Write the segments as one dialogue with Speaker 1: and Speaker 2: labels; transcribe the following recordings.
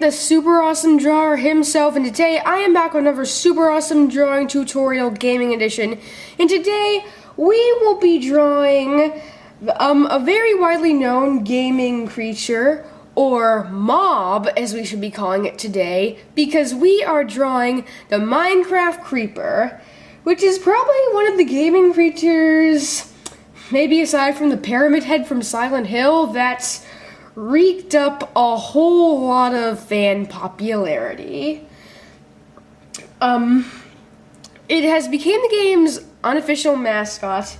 Speaker 1: the super awesome drawer himself, and today I am back with another super awesome drawing tutorial gaming edition. And today we will be drawing a very widely known gaming creature, or mob as we should be calling it today, because we are drawing the Minecraft Creeper, which is probably one of the gaming creatures, maybe aside from the Pyramid Head from Silent Hill, that's reeked up a whole lot of fan popularity. It has become the game's unofficial mascot,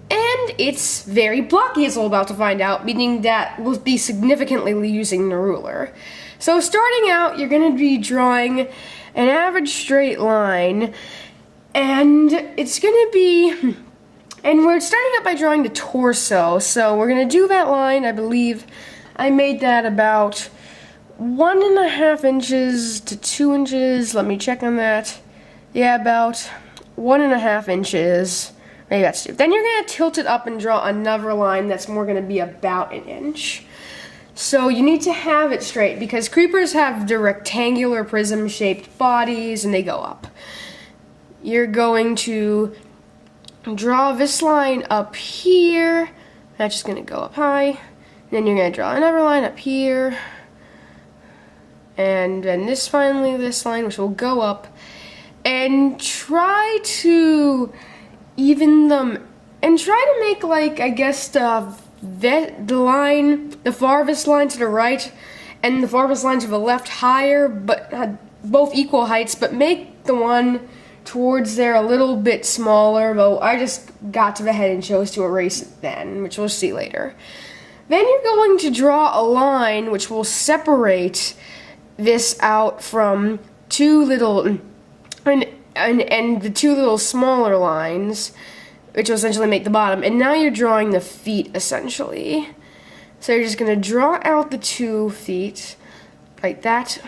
Speaker 1: and it's very blocky, as we're about to find out, meaning that we'll be significantly using the ruler. So starting out, you're going to be drawing an average straight line, and it's going to be, and we're starting out by drawing the torso, so we're going to do that line. I believe I made that about 1.5 inches to 2 inches. Let me check on that. Yeah, about 1.5 inches. Maybe that's 2. Then you're going to tilt it up and draw another line that's more going to be about 1 inch. So you need to have it straight because creepers have the rectangular prism-shaped bodies and they go up. You're going to draw this line up here. That's just going to go up high. Then you're going to draw another line up here. And then this line, which will go up. And try to even them, and try to make, like, I guess the line, the farthest line to the right and the farthest line to the left higher, but both equal heights, but make the one towards there a little bit smaller, though I just got to the head and chose to erase it then, which we'll see later. Then you're going to draw a line which will separate this out from two little, and the two little smaller lines, which will essentially make the bottom. And now you're drawing the feet, essentially. So you're just going to draw out the 2 feet, like that.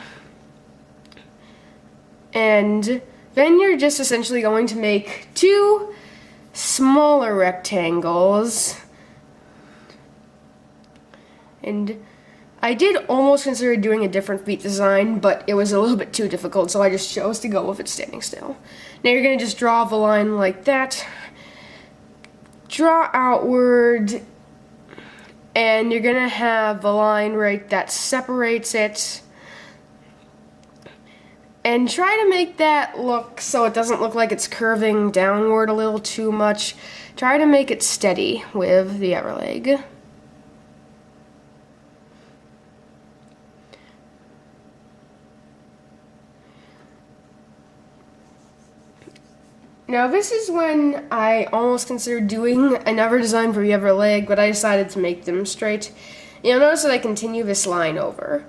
Speaker 1: And then you're just essentially going to make 2 smaller rectangles. And I did almost consider doing a different feet design, but it was a little bit too difficult, so I just chose to go with it standing still. Now you're going to just draw the line like that, draw outward, and you're going to have the line right that separates it, and try to make that look so it doesn't look like it's curving downward a little too much. Try to make it steady with the other leg. Now this is when I almost considered doing another design for the other leg, but I decided to make them straight. You'll notice that I continue this line over. And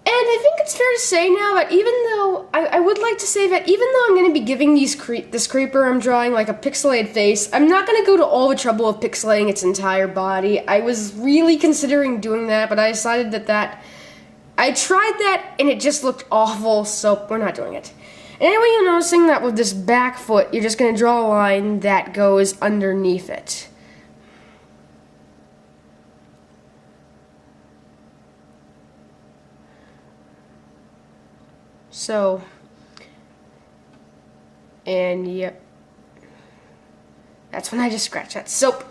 Speaker 1: I think it's fair to say now that even though, I would like to say that even though I'm going to be giving this creeper I'm drawing like a pixelated face, I'm not going to go to all the trouble of pixelating its entire body. I was really considering doing that, but I decided that I tried that and it just looked awful, so we're not doing it. And anyway, you're noticing that with this back foot, you're just going to draw a line that goes underneath it. So, and yep, that's when I just scratched that. So,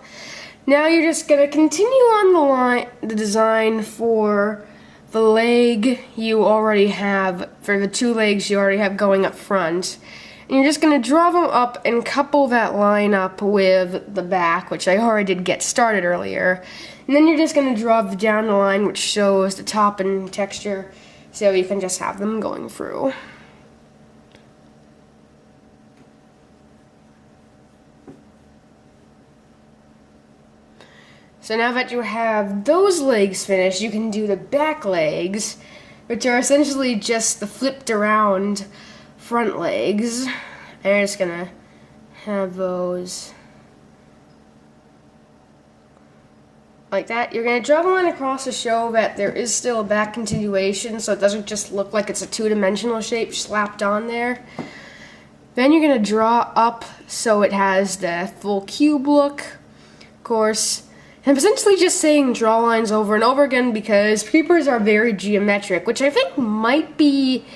Speaker 1: now you're just going to continue on the design for the leg you already have, for the 2 legs you already have going up front. And you're just going to draw them up and couple that line up with the back, which I already did get started earlier. And then you're just going to draw down the line which shows the top and texture, so you can just have them going through. So now that you have those legs finished, you can do the back legs, which are essentially just the flipped around front legs. And you're just gonna have those like that. You're gonna draw the line across to show that there is still a back continuation, so it doesn't just look like it's a 2-dimensional shape slapped on there. Then you're gonna draw up so it has the full cube look. Of course, I'm essentially just saying draw lines over and over again because creepers are very geometric, which I think might be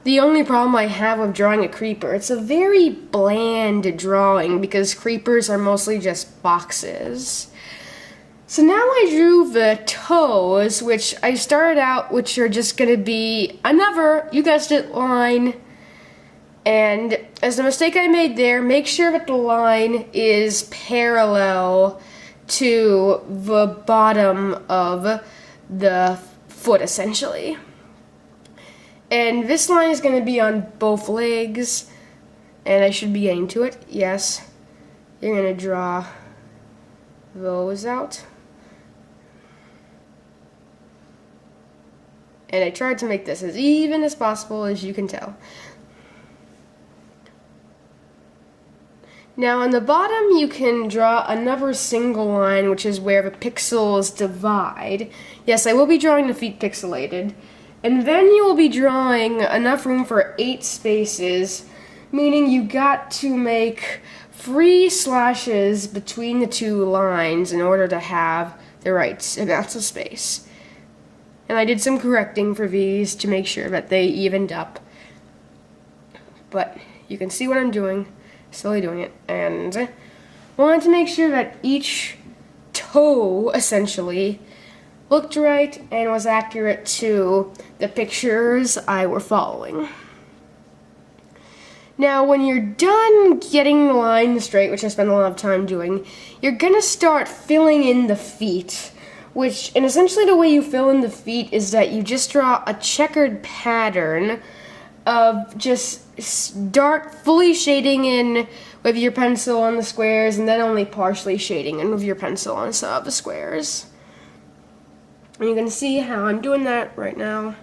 Speaker 1: the only problem I have with drawing a creeper. It's a very bland drawing because creepers are mostly just boxes. So now I drew the toes, which I started out, which are just going to be another, you guessed it, line. And as the mistake I made there, make sure that the line is parallel to the bottom of the foot, essentially. And this line is going to be on both legs, and I should be getting to it, yes. You're going to draw those out. And I tried to make this as even as possible, as you can tell. Now on the bottom you can draw another single line, which is where the pixels divide. Yes, I will be drawing the feet pixelated. And then you will be drawing enough room for 8 spaces, meaning you got to make 3 slashes between the 2 lines in order to have the right amounts of space. And I did some correcting for these to make sure that they evened up. But you can see what I'm doing, slowly doing it, and I wanted to make sure that each toe, essentially, looked right and was accurate to the pictures I were following. Now, when you're done getting the line straight, which I spent a lot of time doing, you're gonna start filling in the feet. And essentially the way you fill in the feet is that you just draw a checkered pattern of just dark, fully shading in with your pencil on the squares, and then only partially shading in with your pencil on some of the squares. And you can see how I'm doing that right now.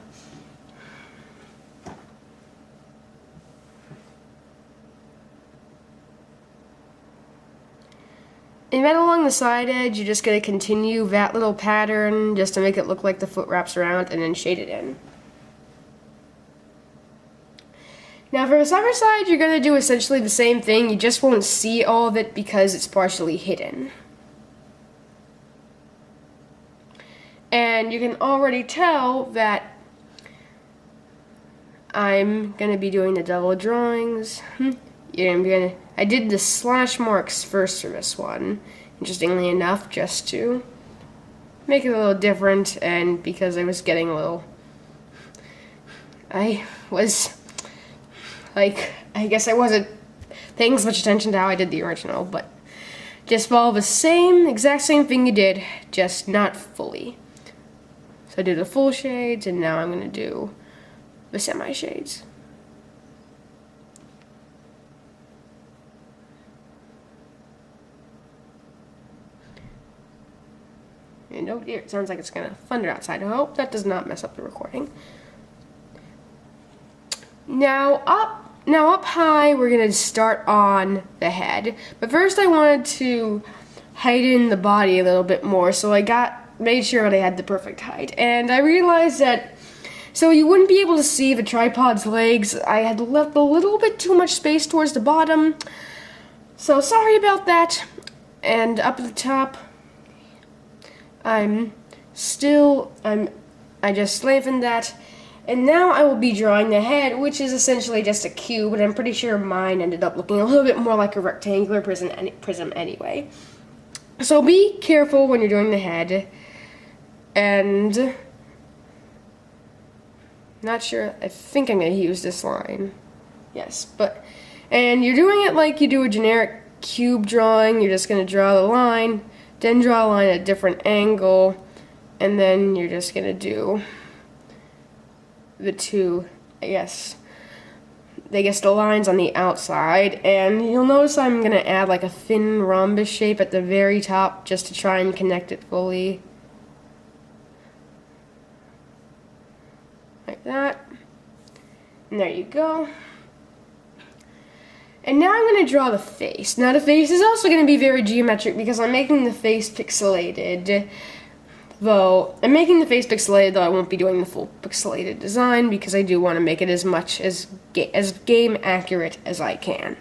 Speaker 1: And then along the side edge, you're just going to continue that little pattern just to make it look like the foot wraps around, and then shade it in. Now for the other side, you're going to do essentially the same thing. You just won't see all of it because it's partially hidden. And you can already tell that I'm going to be doing the double drawings. I did the slash marks first for this one, interestingly enough, just to make it a little different, and because I was getting a little... I guess I wasn't paying as much attention to how I did the original, but just follow the exact same thing you did, just not fully. So I did the full shades, and now I'm going to do the semi-shades. And oh dear, it sounds like it's going to thunder outside. I hope that does not mess up the recording. Now up high, we're going to start on the head. But first I wanted to heighten the body a little bit more, so I made sure that I had the perfect height. And I realized that, so you wouldn't be able to see the tripod's legs, I had left a little bit too much space towards the bottom. So sorry about that. And up at the top, I just lengthened that, and now I will be drawing the head, which is essentially just a cube, and I'm pretty sure mine ended up looking a little bit more like a rectangular prism anyway. So be careful when you're doing the head, and not sure, I think I'm going to use this line, yes, and you're doing it like you do a generic cube drawing. You're just going to draw the line, then draw a line at a different angle, and then you're just going to do the two, I guess the lines on the outside, and you'll notice I'm going to add like a thin rhombus shape at the very top just to try and connect it fully. Like that. And there you go. And now I'm going to draw the face. Now the face is also going to be very geometric because I'm making the face pixelated. Though I won't be doing the full pixelated design because I do want to make it as much as game accurate as I can.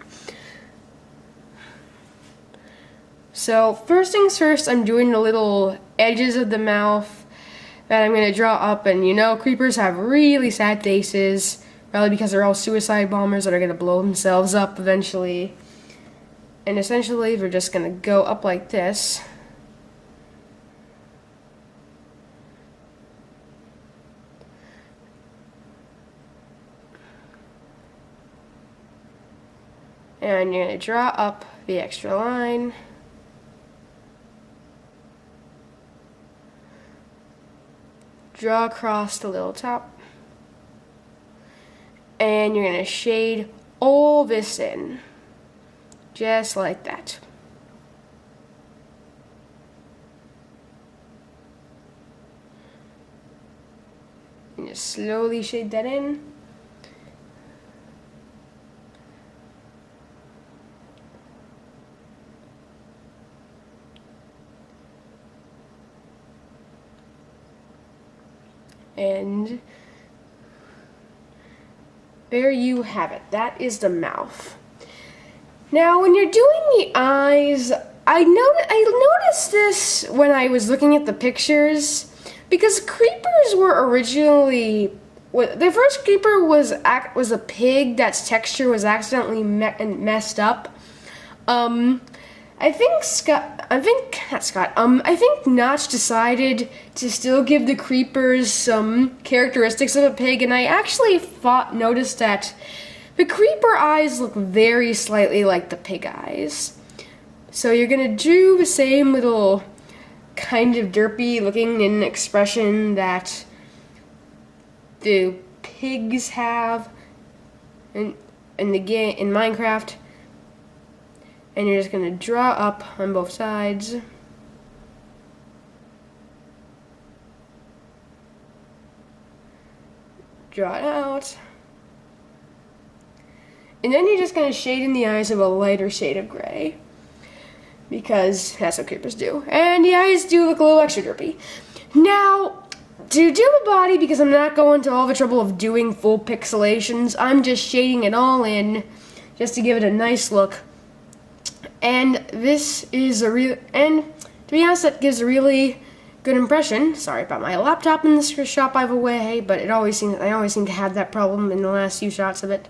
Speaker 1: So first things first, I'm doing the little edges of the mouth that I'm going to draw up, and you know, creepers have really sad faces, probably because they're all suicide bombers that are going to blow themselves up eventually. And essentially, we're just going to go up like this. And you're going to draw up the extra line. Draw across the little top. And you're going to shade all this in. Just like that. And just slowly shade that in. And there you have it. That is the mouth. Now, when you're doing the eyes, I noticed this when I was looking at the pictures, because creepers were originally, the first creeper was a pig that's texture was accidentally messed up. I think Notch decided to still give the creepers some characteristics of a pig, and I actually noticed that the creeper eyes look very slightly like the pig eyes. So you're gonna do the same little kind of derpy looking expression that the pigs have in Minecraft. And you're just going to draw up on both sides. Draw it out. And then you're just going to shade in the eyes of a lighter shade of gray. Because that's what creepers do. And the eyes do look a little extra derpy. Now, to do the body, because I'm not going to all the trouble of doing full pixelations, I'm just shading it all in just to give it a nice look. And this is and to be honest, that gives a really good impression. Sorry about my laptop in this shot, by the way, but I always seem to have that problem in the last few shots of it.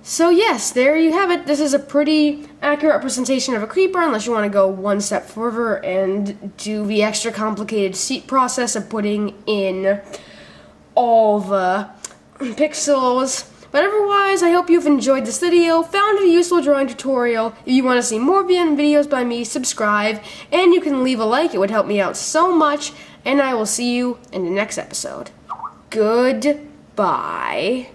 Speaker 1: So yes, there you have it. This is a pretty accurate representation of a creeper, unless you want to go one step further and do the extra complicated process of putting in all the pixels. But otherwise, I hope you've enjoyed this video, found it a useful drawing tutorial. If you want to see more videos by me, subscribe, and you can leave a like. It would help me out so much, and I will see you in the next episode. Goodbye.